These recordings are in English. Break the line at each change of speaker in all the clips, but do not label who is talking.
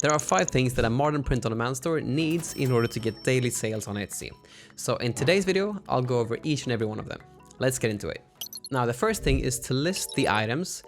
There are 5 things that a modern print-on-demand store needs in order to get daily sales on Etsy. So in today's video, I'll go over each and every one of them. Let's get into it. Now, the first thing is to list the items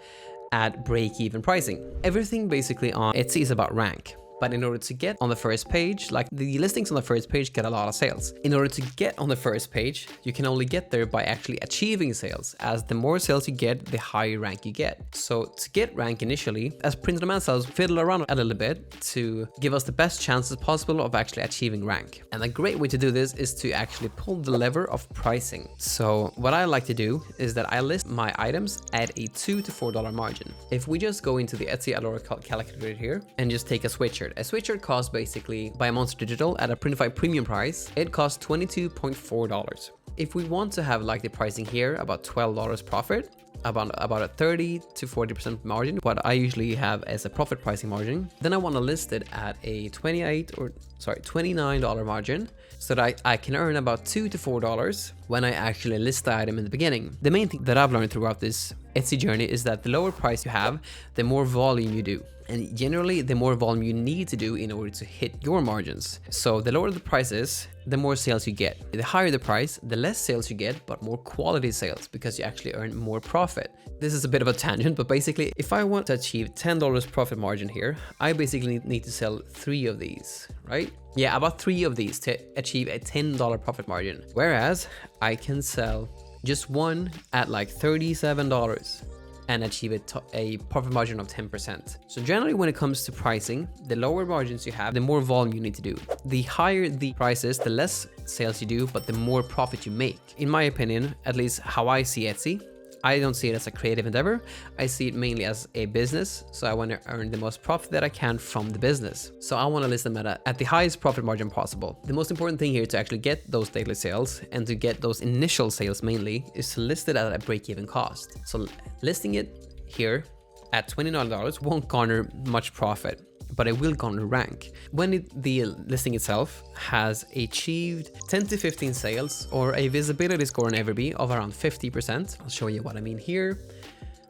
at break-even pricing. Everything basically on Etsy is about rank. But in order to get on the first page, like the listings on the first page get a lot of sales. In order to get on the first page, you can only get there by actually achieving sales, as the more sales you get, the higher rank you get. So to get rank initially, as print-on-demand sellers fiddle around a little bit to give us the best chances possible of actually achieving rank. And a great way to do this is to actually pull the lever of pricing. So what I like to do is that I list my items at a $2 to $4 margin. If we just go into the Etsy Allure calculator here and just take a sweatshirt. A sweatshirt costs basically, by Monster Digital at a Printify premium price, it costs $22.4. If we want to have like the pricing here, about $12 profit, about a 30 to 40% margin, what I usually have as a profit pricing margin, then I want to list it at a $29 margin, so that I can earn about $2 to $4 when I actually list the item in the beginning. The main thing that I've learned throughout this Etsy journey is that the lower price you have, the more volume you do. And generally, the more volume you need to do in order to hit your margins. So the lower the price is, the more sales you get. The higher the price, the less sales you get, but more quality sales, because you actually earn more profit. This is a bit of a tangent, but basically, if I want to achieve $10 profit margin here, I basically need to sell 3 of these, right? Yeah, about 3 of these to achieve a $10 profit margin. Whereas I can sell just one at like $37 and achieve a profit margin of 10%. So generally, when it comes to pricing, the lower margins you have, the more volume you need to do. The higher the price is, the less sales you do, but the more profit you make. In my opinion, at least how I see Etsy, I don't see it as a creative endeavor. I see it mainly as a business. So I want to earn the most profit that I can from the business. So I want to list them at the highest profit margin possible. The most important thing here to actually get those daily sales and to get those initial sales mainly is to list it at a break-even cost. So listing it here at $29 won't garner much profit, but it will garner rank. When the listing itself has achieved 10 to 15 sales or a visibility score on Everbee of around 50%, I'll show you what I mean here.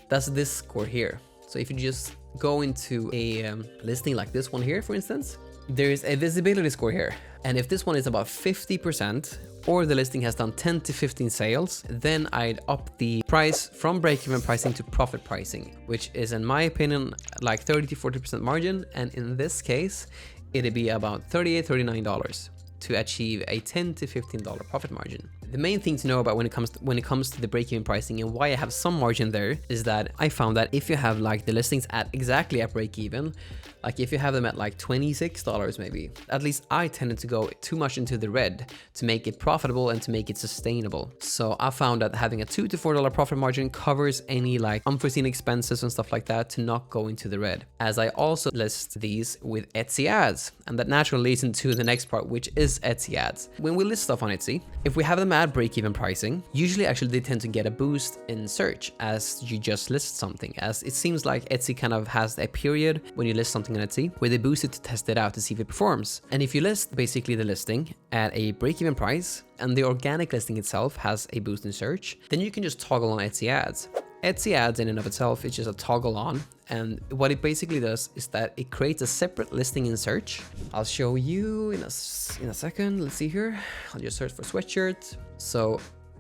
That's this score here. So if you just go into a listing like this one here, for instance, there is a visibility score here. And if this one is about 50%, or the listing has done 10 to 15 sales, then I'd up the price from break-even pricing to profit pricing, which is, in my opinion, like 30 to 40% margin. And in this case, it'd be about $38, $39 to achieve a $10 to $15 profit margin. The main thing to know about when it comes to the break-even pricing and why I have some margin there is that I found that if you have like the listings at exactly at break-even, like if you have them at like $26 maybe, at least I tended to go too much into the red to make it profitable and to make it sustainable. So I found that having a $2 to $4 profit margin covers any like unforeseen expenses and stuff like that to not go into the red. As I also list these with Etsy ads, and that naturally leads into the next part, which is Etsy ads. When we list stuff on Etsy, if we have them at break-even pricing, usually actually they tend to get a boost in search as you just list something, as it seems like Etsy kind of has a period when you list something on Etsy where they boost it to test it out to see if it performs. And if you list basically the listing at a break-even price and the organic listing itself has a boost in search, then you can just toggle on Etsy ads. Etsy ads in and of itself is just a toggle on, and what it basically does is that it creates a separate listing in search. I'll show you in a second. Let's see here. I'll just search for sweatshirt. So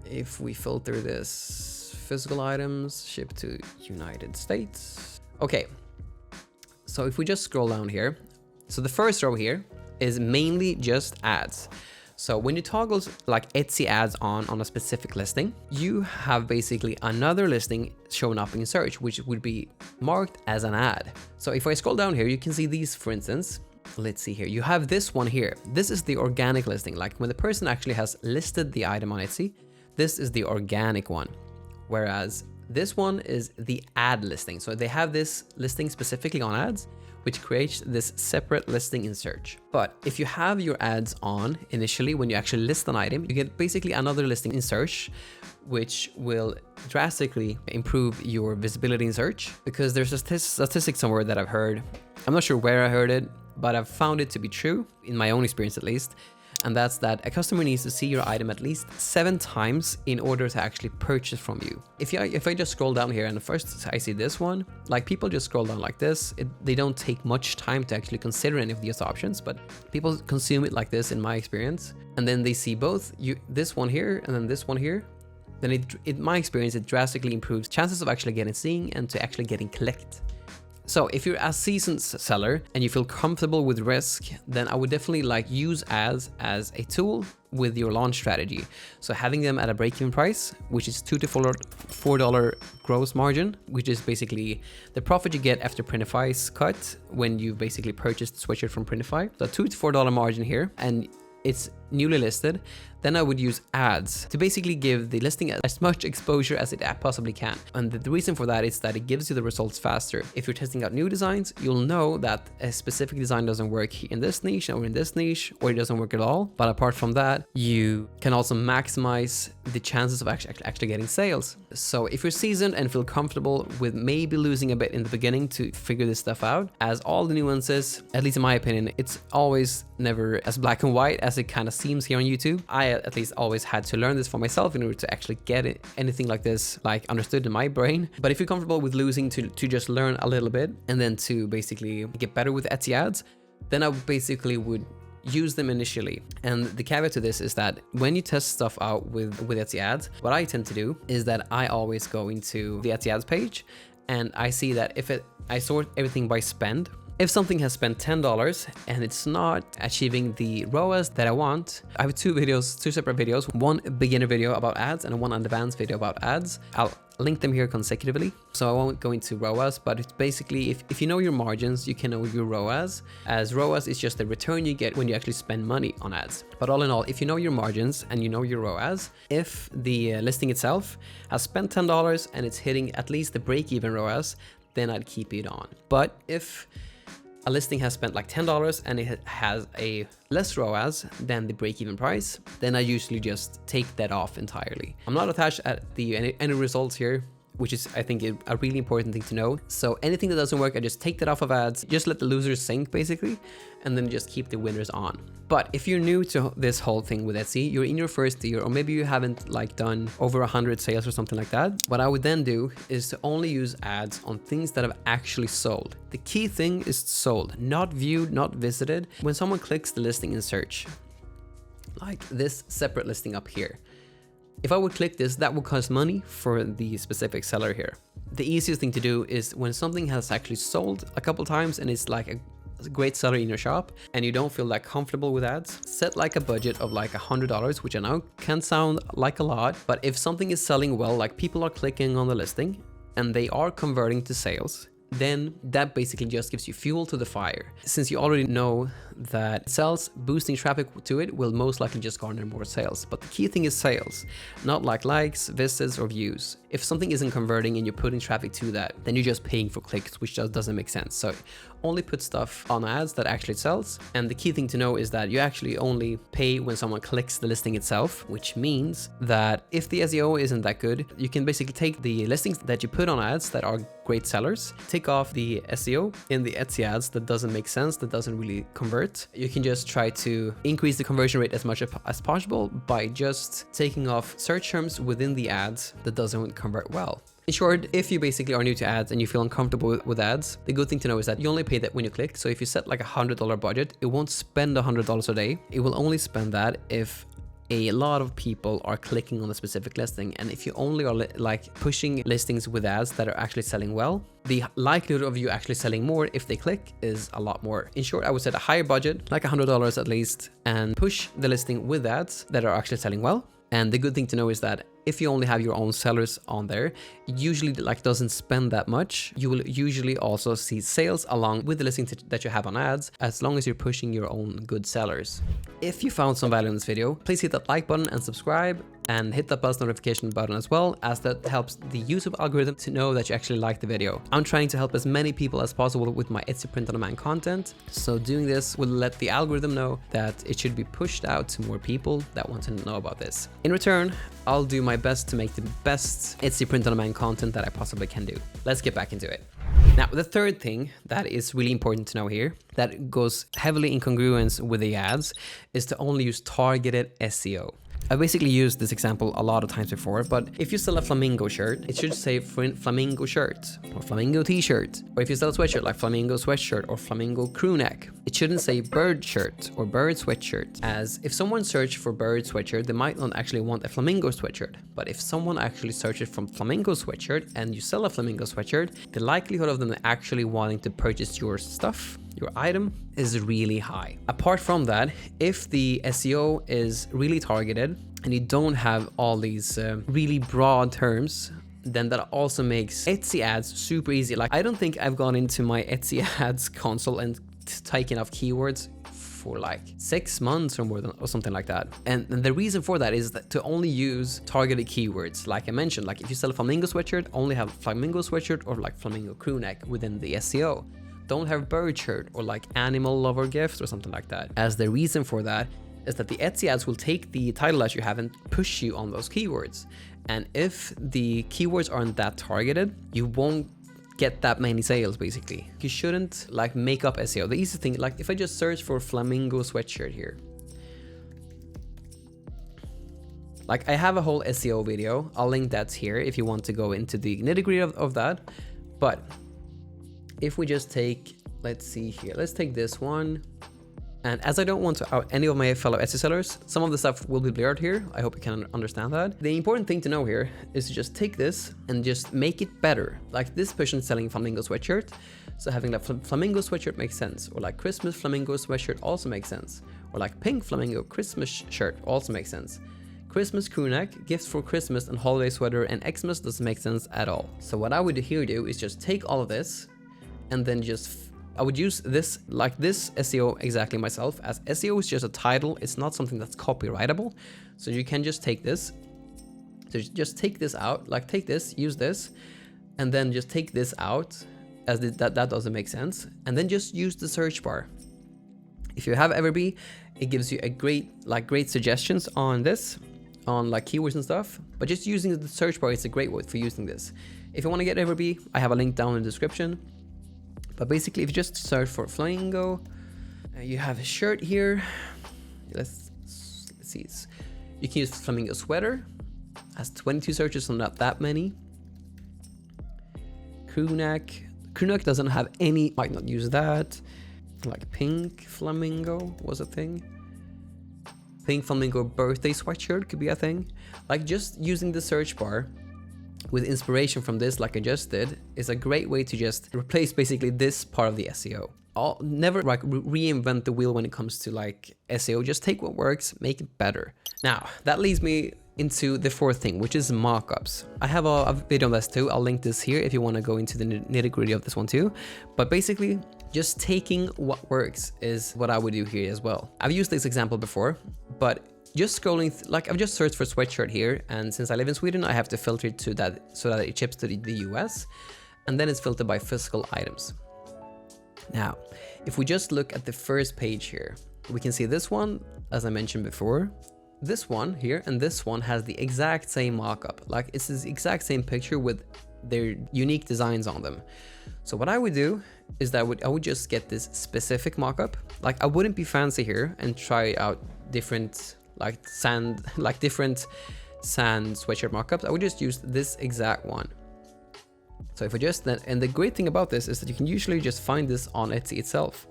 if we filter this physical items shipped to United States. Okay. So if we just scroll down here, so the first row here is mainly just ads. So when you toggle like Etsy ads on a specific listing, you have basically another listing showing up in search, which would be marked as an ad. So if I scroll down here, you can see these, for instance. Let's see here. You have this one here. This is the organic listing. Like when the person actually has listed the item on Etsy, this is the organic one. Whereas this one is the ad listing. So they have this listing specifically on ads, which creates this separate listing in search. But if you have your ads on initially, when you actually list an item, you get basically another listing in search, which will drastically improve your visibility in search, because there's a statistic somewhere that I've heard. I'm not sure where I heard it, but I've found it to be true, in my own experience at least, and that's that a customer needs to see your item at least 7 times in order to actually purchase from you. If I just scroll down here and first I see this one, like people just scroll down like this, they don't take much time to actually consider any of these options, but people consume it like this in my experience, and then they see both this one here and then this one here. Then in my experience, it drastically improves chances of actually getting seen and to actually getting clicked. So if you're a seasoned seller and you feel comfortable with risk, then I would definitely like use ads as a tool with your launch strategy. So having them at a break-even price, which is $2 to $4 gross margin, which is basically the profit you get after Printify's cut when you basically purchased the sweatshirt from Printify. So $2 to $4 margin here, and it's newly listed. Then I would use ads to basically give the listing as much exposure as it possibly can. And the reason for that is that it gives you the results faster. If you're testing out new designs, you'll know that a specific design doesn't work in this niche or in this niche, or it doesn't work at all. But apart from that, you can also maximize the chances of actually getting sales. So if you're seasoned and feel comfortable with maybe losing a bit in the beginning to figure this stuff out, as all the nuances, at least in my opinion, it's always never as black and white as it kind of seems here on YouTube. I at least always had to learn this for myself in order to actually get anything like this like understood in my brain. But if you're comfortable with losing to just learn a little bit and then to basically get better with Etsy ads, then I basically would use them initially. And the caveat to this is that when you test stuff out with Etsy ads, what I tend to do is that I always go into the Etsy ads page and I see that I sort everything by spend. If something has spent $10 and it's not achieving the ROAS that I want, I have two separate videos, one beginner video about ads and one advanced video about ads. I'll link them here consecutively, so I won't go into ROAS, but it's basically if you know your margins, you can know your ROAS, as ROAS is just the return you get when you actually spend money on ads. But all in all, if you know your margins and you know your ROAS, if the listing itself has spent $10 and it's hitting at least the break-even ROAS, then I'd keep it on. But if a listing has spent like $10 and it has a less ROAS than the break-even price, then I usually just take that off entirely. I'm not attached at any results here, which is, I think, a really important thing to know. So anything that doesn't work, I just take that off of ads, just let the losers sink basically, and then just keep the winners on. But if you're new to this whole thing with Etsy, you're in your first year, or maybe you haven't like done over 100 sales or something like that, what I would then do is to only use ads on things that have actually sold. The key thing is sold, not viewed, not visited. When someone clicks the listing in search, like this separate listing up here, if I would click this, that would cost money for the specific seller here. The easiest thing to do is when something has actually sold a couple times and it's like a great seller in your shop and you don't feel that comfortable with ads, set like a budget of like $100, which I know can sound like a lot, but if something is selling well, like people are clicking on the listing and they are converting to sales, then that basically just gives you fuel to the fire. Since you already know that sales, boosting traffic to it will most likely just garner more sales. But the key thing is sales, not like likes, visits, or views. If something isn't converting and you're putting traffic to that, then you're just paying for clicks, which just doesn't make sense. So only put stuff on ads that actually sells. And the key thing to know is that you actually only pay when someone clicks the listing itself, which means that if the SEO isn't that good, you can basically take the listings that you put on ads that are great sellers, take off the SEO in the Etsy ads that doesn't make sense, that doesn't really convert. You can just try to increase the conversion rate as much as possible by just taking off search terms within the ads that doesn't convert well. In short, if you basically are new to ads and you feel uncomfortable with ads, the good thing to know is that you only pay that when you click. So if you set like a $100 budget, it won't spend $100 a day. It will only spend that if a lot of people are clicking on a specific listing. And if you only are like pushing listings with ads that are actually selling well, the likelihood of you actually selling more if they click is a lot more. In short, I would set a higher budget, like $100 at least, and push the listing with ads that are actually selling well. And the good thing to know is that if you only have your own sellers on there, it usually like doesn't spend that much. You will usually also see sales along with the listing that you have on ads, as long as you're pushing your own good sellers. If you found some value in this video, please hit that like button and subscribe, and hit that bell notification button as well, as that helps the YouTube algorithm to know that you actually like the video. I'm trying to help as many people as possible with my Etsy print-on-demand content, so doing this will let the algorithm know that it should be pushed out to more people that want to know about this. In return, I'll do my best to make the best Etsy print-on-demand content that I possibly can do. Let's get back into it. Now, the third thing that is really important to know here, that goes heavily in congruence with the ads, is to only use targeted SEO. I basically used this example a lot of times before, but if you sell a flamingo shirt, it should say flamingo shirt or flamingo t-shirt. Or if you sell a sweatshirt like flamingo sweatshirt or flamingo crew neck, it shouldn't say bird shirt or bird sweatshirt. As if someone searched for bird sweatshirt, they might not actually want a flamingo sweatshirt. But if someone actually searches from flamingo sweatshirt and you sell a flamingo sweatshirt, the likelihood of them actually wanting to purchase your stuff, your item, is really high. Apart from that, if the SEO is really targeted and you don't have all these really broad terms, then that also makes Etsy ads super easy. Like, I don't think I've gone into my Etsy ads console and taken off keywords for like 6 months or more than, or something like that. And the reason for that is that to only use targeted keywords. Like I mentioned, like if you sell a flamingo sweatshirt, only have flamingo sweatshirt or like flamingo crew neck within the SEO. Don't have bird shirt or like animal lover gift or something like that. As the reason for that is that the Etsy ads will take the title that you have and push you on those keywords. And if the keywords aren't that targeted, you won't get that many sales basically. You shouldn't like make up SEO. The easy thing, like if I just search for flamingo sweatshirt here, like I have a whole SEO video. I'll link that here if you want to go into the nitty-gritty of that. But if we just take, let's see here, let's take this one. And as I don't want to out any of my fellow Etsy sellers, some of the stuff will be blurred here. I hope you can understand that. The important thing to know here is to just take this and just make it better. Like this person selling flamingo sweatshirt, so having that flamingo sweatshirt makes sense. Or like Christmas flamingo sweatshirt also makes sense. Or like pink flamingo Christmas shirt also makes sense. Christmas crew neck, gifts for Christmas and holiday sweater and Xmas doesn't make sense at all. So what I would here do is just take all of this and then just I would use this like this SEO exactly myself, as SEO is just a title. It's not something that's copyrightable. So you can just take this. So just take this out, like take this, use this, and then just take this out as that doesn't make sense. And then just use the search bar. If you have Everbee, it gives you a great suggestions on this, on like keywords and stuff. But just using the search bar is a great way for using this. If you want to get Everbee, I have a link down in the description. But basically, if you just search for flamingo, you have a shirt here. Let's see. You can use flamingo sweater. Has 22 searches, so not that many. Crew neck. Crew neck doesn't have any. Might not use that. Like pink flamingo was a thing. Pink flamingo birthday sweatshirt could be a thing. Like just using the search bar with inspiration from this, like I just did, is a great way to just replace basically this part of the SEO. I'll never like reinvent the wheel when it comes to like SEO. Just take what works, make it better. Now, that leads me into the fourth thing, which is mockups. I have a video on this too. I'll link this here if you want to go into the nitty-gritty of this one too. But basically, just taking what works is what I would do here as well. I've used this example before, but just scrolling, like I've just searched for sweatshirt here, and since I live in Sweden, I have to filter it to that so that it ships to the US, and then it's filtered by physical items. Now, if we just look at the first page here, we can see this one, as I mentioned before, this one here, and this one has the exact same mockup. Like it's the exact same picture with their unique designs on them. So what I would do is that I would just get this specific mockup. Like I wouldn't be fancy here and try out different different sand sweatshirt mockups. I would just use this exact one. So if I just and the great thing about this is that you can usually just find this on Etsy itself,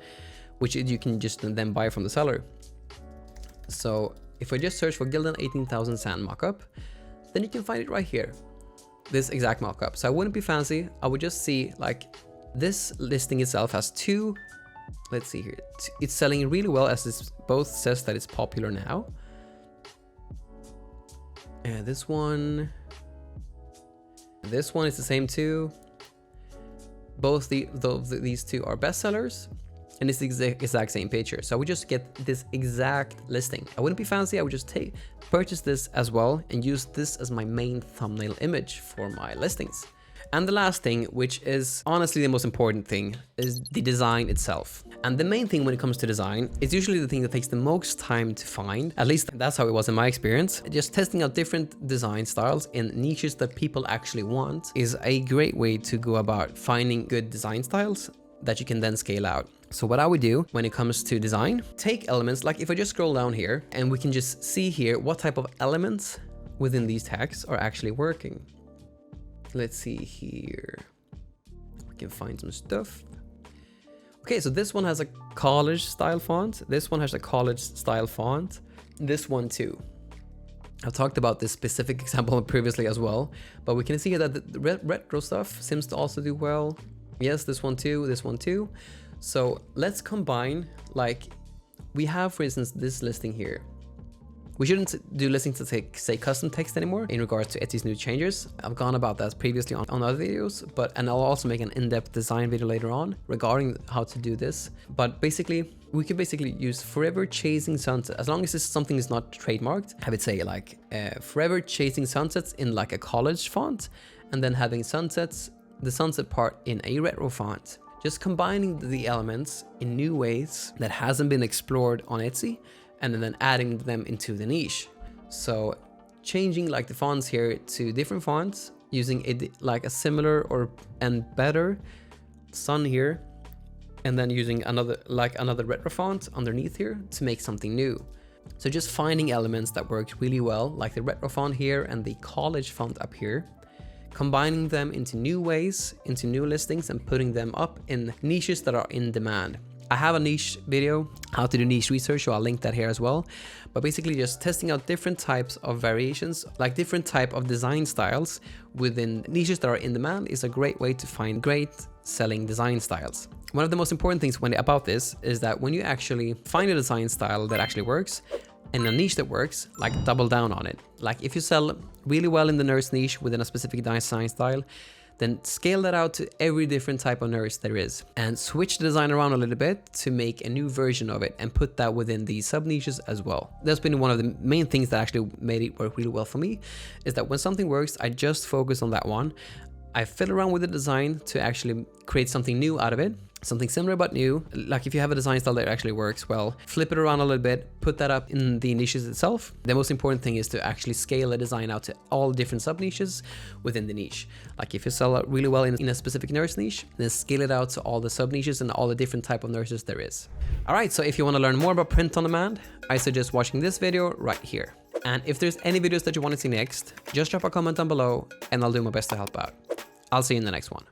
which you can just then buy from the seller. So if I just search for Gildan 18,000 sand mockup, then you can find it right here, this exact mockup. So I wouldn't be fancy. I would just see like this listing itself has two. Let's see here. It's selling really well, as this both says that it's popular now. And this one is the same too. Both these two are bestsellers, and it's the exact same picture. So I would just get this exact listing. I wouldn't be fancy. I would just purchase this as well and use this as my main thumbnail image for my listings. And the last thing, which is honestly the most important thing, is the design itself. And the main thing when it comes to design is usually the thing that takes the most time to find. At least that's how it was in my experience. Just testing out different design styles in niches that people actually want is a great way to go about finding good design styles that you can then scale out. So what I would do when it comes to design, take elements, like if I just scroll down here and we can just see here what type of elements within these tags are actually working. Let's see here. We can find some stuff. Okay, so this one has a college style font. This one has a college style font. This one too. I've talked about this specific example previously as well, but we can see that the retro stuff seems to also do well. Yes, this one too, this one too. So let's combine, like we have, for instance, this listing here. We shouldn't do listings to say custom text anymore in regards to Etsy's new changes. I've gone about that previously on other videos, and I'll also make an in-depth design video later on regarding how to do this. But basically, we could basically use forever chasing sunset, as long as this something is not trademarked. I would say like forever chasing sunsets in like a college font, and then having sunsets, the sunset part in a retro font. Just combining the elements in new ways that hasn't been explored on Etsy, and then adding them into the niche. So changing like the fonts here to different fonts, using like a similar and better sun here, and then using another retro font underneath here to make something new. So just finding elements that work really well, like the retro font here and the college font up here, combining them into new ways, into new listings, and putting them up in niches that are in demand. I have a niche video, how to do niche research, so I'll link that here as well. But basically just testing out different types of variations, like different type of design styles within niches that are in demand is a great way to find great selling design styles. One of the most important things about this is that when you actually find a design style that actually works, and a niche that works, like double down on it. Like if you sell really well in the nurse niche within a specific design style, then scale that out to every different type of nurse there is, and switch the design around a little bit to make a new version of it and put that within the sub niches as well. That's been one of the main things that actually made it work really well for me, is that when something works, I just focus on that one. I fiddle around with the design to actually create something new out of it, something similar but new. Like if you have a design style that actually works well, flip it around a little bit, put that up in the niches itself. The most important thing is to actually scale a design out to all different sub niches within the niche. Like if you sell really well in a specific nurse niche, then scale it out to all the sub niches and all the different type of nurses there is. All right, so if you want to learn more about print on demand, I suggest watching this video right here. And if there's any videos that you want to see next, just drop a comment down below and I'll do my best to help out. I'll see you in the next one.